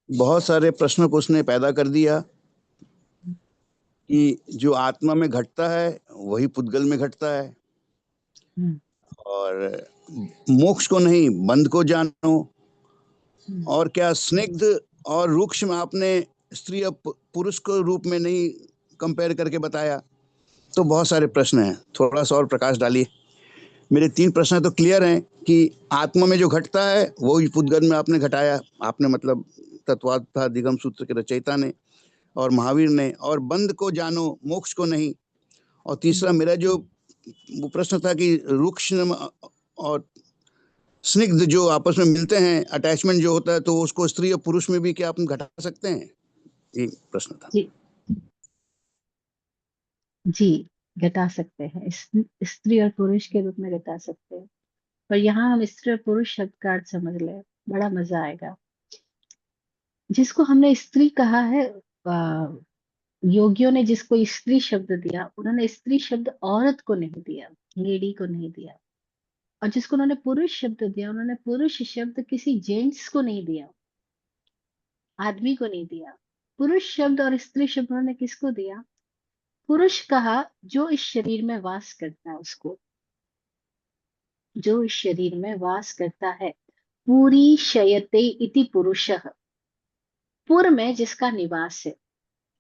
बहुत सारे प्रश्नों को उसने पैदा कर दिया कि जो आत्मा में घटता है वही पुद्गल में घटता है, हम्म, और मोक्ष को नहीं बंध को जानो। हम्म, और क्या स्निग्ध और रुक्ष में आपने स्त्री और पुरुष को रूप में नहीं कंपेयर करके बताया? तो बहुत सारे प्रश्न हैं, थोड़ा सा और प्रकाश डालिए। मेरे 3 प्रश्न तो क्लियर हैं कि आत्मा में जो घटता है वो ही पुद्गल में आपने घटाया, आपने मतलब तत्वार्थ दिगम सूत्र के रचयिता ने और महावीर ने। और बंध को जानो मोक्ष को नहीं। और तीसरा मेरा जो वो प्रश्न था कि रुक्ष और स्निग्ध जो आपस में मिलते हैं, अटैचमेंट जो होता है, तो उसको स्त्री और पुरुष में भी क्या आप घटा सकते हैं? ये प्रश्न था। जी जी, घटा सकते हैं, स्त्री और पुरुष के रूप में घटा सकते हैं। पर यहाँ हम स्त्री और पुरुष शब्द का अर्थ समझ ले, बड़ा मजा आएगा। जिसको हमने स्त्री कहा है, योगियों ने जिसको स्त्री शब्द दिया, उन्होंने स्त्री शब्द औरत को नहीं दिया, लेडी को नहीं दिया। और जिसको उन्होंने पुरुष शब्द दिया, उन्होंने पुरुष शब्द किसी जेंट्स को नहीं दिया, आदमी को नहीं दिया। पुरुष शब्द और स्त्री शब्द उन्होंने किसको दिया? पुरुष कहा जो इस शरीर में वास करता है उसको, जो इस शरीर में वास करता है। पूरी शयते इति पुरुषः, पुर में जिसका निवास है।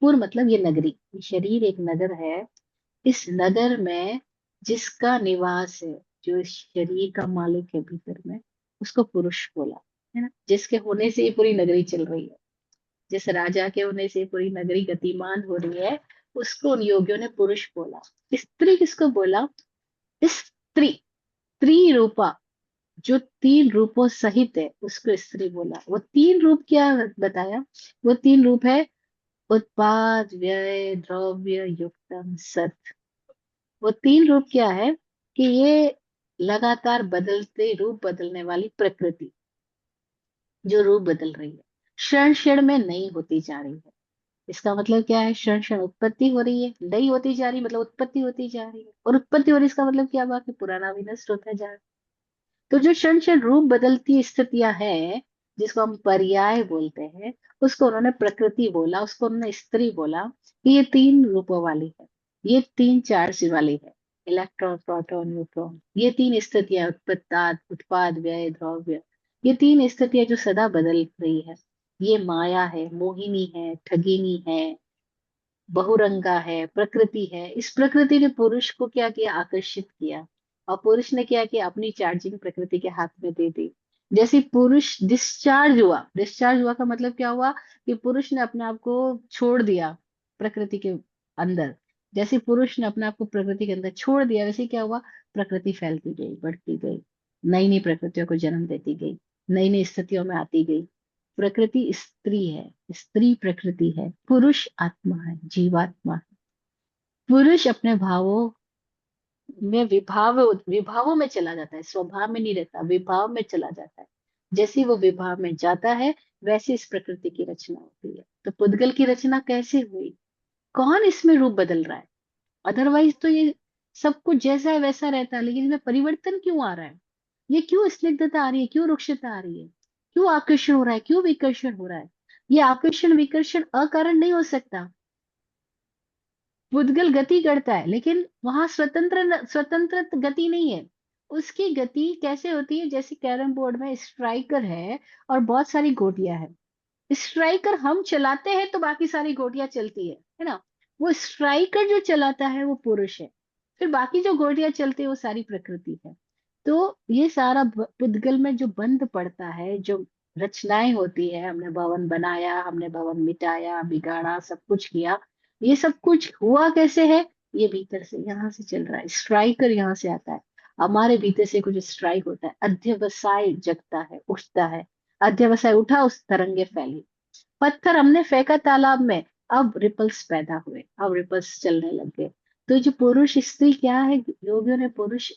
पुर मतलब ये नगरी, ये शरीर एक नगर है। इस नगर में जिसका निवास है, जो इस शरीर का मालिक है भीतर में, उसको पुरुष बोला, है ना। जिसके होने से ये पूरी नगरी चल रही है, जिस राजा के होने से पूरी नगरी गतिमान हो रही है, उसको उन योगियों ने पुरुष बोला। स्त्री किसको बोला? स्त्री, त्रि रूपा, जो 3 रूपों सहित है, उसको स्त्री बोला। वो 3 रूप क्या बताया? वो 3 रूप है, उत्पाद व्यय द्रव्य युक्तम सत। वो 3 रूप क्या है? कि ये लगातार बदलते रूप बदलने वाली प्रकृति, जो रूप बदल रही है, क्षण क्षण में नई होती जा रही है। इसका मतलब क्या है? क्षण क्षण उत्पत्ति हो रही है, नई होती जा रही है, मतलब उत्पत्ति होती जा रही है। और उत्पत्ति हो रही है, इसका मतलब क्या हुआ? कि पुराना भी नष्ट होता जा रहा है। तो जो क्षण क्षण रूप बदलती स्थितियां हैं, जिसको हम पर्याय बोलते हैं, उसको उन्होंने प्रकृति बोला, उसको उन्होंने स्त्री बोला। कि ये 3 रूपों वाली है, ये 3 चार्ज वाली है, इलेक्ट्रॉन प्रोटॉन न्यूट्रॉन। ये 3 स्थितियां, उत्पाद व्यय द्रव्य, ये 3 स्थितियां जो सदा बदल रही है। ये माया है, मोहिनी है, ठगिनी है, बहुरंगा है, प्रकृति है। इस प्रकृति ने पुरुष को क्या किया? आकर्षित किया। और पुरुष ने क्या किया? अपनी चार्जिंग प्रकृति के हाथ में दे दी। जैसे पुरुष डिस्चार्ज हुआ, डिस्चार्ज हुआ का मतलब क्या हुआ? कि पुरुष ने अपने आप को छोड़ दिया प्रकृति के अंदर। जैसे पुरुष ने अपने आप को प्रकृति के अंदर छोड़ दिया, वैसे क्या हुआ? प्रकृति फैलती गई, बढ़ती गई, नई नई प्रकृतियों को जन्म देती गई, नई नई स्थितियों में आती गई। प्रकृति स्त्री है, स्त्री प्रकृति है, पुरुष आत्मा है, जीवात्मा है। पुरुष अपने भावों में विभावों में चला जाता है, स्वभाव में नहीं रहता, विभाव में चला जाता है। जैसे वो विभाव में जाता है, वैसे इस प्रकृति की रचना होती है। तो पुद्गल की रचना कैसे हुई? कौन इसमें रूप बदल रहा है? अदरवाइज तो ये सब कुछ जैसा है वैसा रहता है, लेकिन इसमें परिवर्तन क्यों आ रहा है? ये क्यों स्निग्धता आ रही है, क्यों रुक्षता आ रही है, क्यों आकर्षण हो रहा है, क्यों विकर्षण हो रहा है? ये आकर्षण विकर्षण अकारण नहीं हो सकता। पुद्गल गति करता है, लेकिन वहां स्वतंत्र गति नहीं है। उसकी गति कैसे होती है? जैसे कैरम बोर्ड में स्ट्राइकर है और बहुत सारी गोटियां हैं। स्ट्राइकर हम चलाते हैं तो बाकी सारी गोटियां चलती है ना। वो स्ट्राइकर जो चलाता है वो पुरुष है, फिर बाकी जो गोटियां चलती है वो सारी प्रकृति है। तो ये सारा पुद्गल में जो बंध पड़ता है, जो रचनाएं होती है, हमने भवन बनाया, हमने भवन मिटाया, बिगाड़ा, सब कुछ किया, ये सब कुछ हुआ कैसे है? ये भीतर से, यहाँ से चल रहा है। स्ट्राइकर यहाँ से आता है, हमारे भीतर से कुछ स्ट्राइक होता है, अध्यवसाय जगता है, उठता है। अध्यवसाय उठा, उस तरंगे फैली। पत्थर हमने फेंका तालाब में, अब रिपल्स पैदा हुए, अब रिपल्स चलने लग गए। तो ये जो पुरुष स्त्री क्या है, योगियों ने पुरुष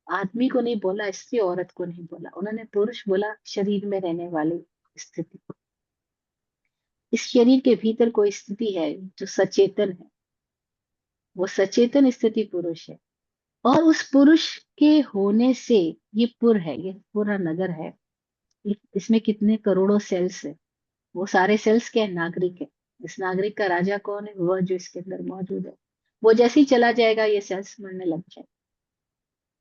आदमी को नहीं बोला, स्त्री औरत को नहीं बोला, उन्होंने पुरुष बोला, शरीर में रहने वाली स्थिति को। इस शरीर के भीतर कोई स्थिति है जो सचेतन है, वो सचेतन स्थिति पुरुष है। और उस पुरुष के होने से ये पुर है, ये पूरा नगर है। इसमें कितने करोड़ों सेल्स है, वो सारे सेल्स क्या है? नागरिक है। इस नागरिक का राजा कौन है? वह जो इसके अंदर मौजूद है। वो जैसे ही चला जाएगा ये सेल्स मरने लग जाए।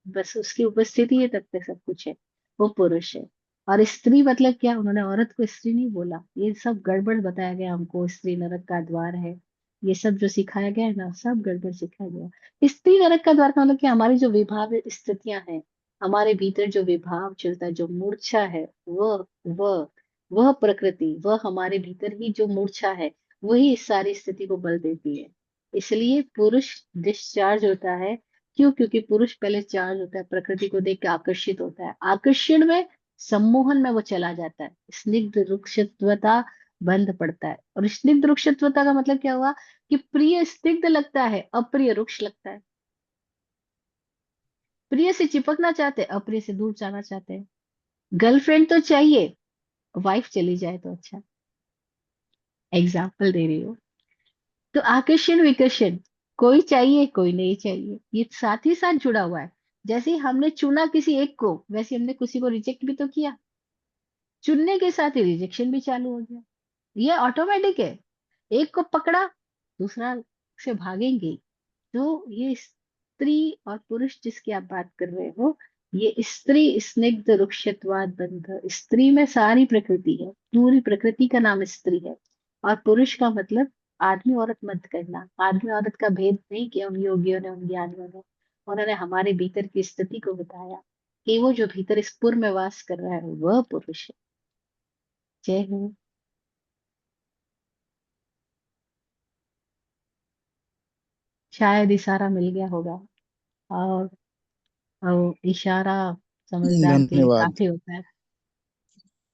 बस उसकी उपस्थिति है तब तक सब कुछ है। वो पुरुष है। और स्त्री मतलब क्या? उन्होंने औरत को स्त्री नहीं बोला, ये सब गड़बड़ बताया गया हमको। स्त्री नरक का द्वार है, ये सब जो सिखाया गया है ना, सब गड़बड़ सिखाया गया। स्त्री नरक का द्वार का मतलब कि हमारी जो विभाव स्थितियां हैं, हमारे भीतर जो विभाव चलता है, जो मूर्छा है, वह प्रकृति, वह हमारे भीतर ही जो मूर्छा है, वही इस सारी स्थिति को बल देती है। इसलिए पुरुष डिस्चार्ज होता है। क्यों? क्योंकि पुरुष पहले चार्ज होता है, प्रकृति को देख के आकर्षित होता है, आकर्षण में, सम्मोहन में वो चला जाता है, स्निग्ध रुक्षत्वता बंध पड़ता है। और स्निग्ध रुक्षत्वता का मतलब क्या हुआ? कि प्रिय स्निग्ध लगता है, अप्रिय रुक्ष लगता है। प्रिय से चिपकना चाहते हैं, अप्रिय से दूर जाना चाहते हैं। गर्लफ्रेंड तो चाहिए, वाइफ चली जाए तो अच्छा। एग्जाम्पल दे रही हूँ। तो आकर्षण विकर्षण, कोई चाहिए कोई नहीं चाहिए, ये साथ ही साथ जुड़ा हुआ है। जैसे ही हमने चुना किसी एक को, वैसे हमने किसी को रिजेक्ट भी तो किया। चुनने के साथ ही रिजेक्शन भी चालू हो गया। ये ऑटोमेटिक है। एक को पकड़ा, दूसरा से भागेंगे ही। तो ये स्त्री और पुरुष जिसकी आप बात कर रहे हो, ये स्त्री स्निग्ध रुक्षत्वाद बंध, स्त्री में सारी प्रकृति है, पूरी प्रकृति का नाम स्त्री है। और पुरुष का मतलब आदमी औरत मत करना, आदमी औरत का भेद नहीं किया उन योगियों ने, उन ज्ञानियों ने। उन्होंने हमारे भीतर की स्थिति को बताया कि वो जो भीतर इस पुर में वास कर रहा है वह पुरुष है। जय हो। शायद इशारा मिल गया होगा। और इशारा समझदार के लिए धन्यवाद। काफी होता है।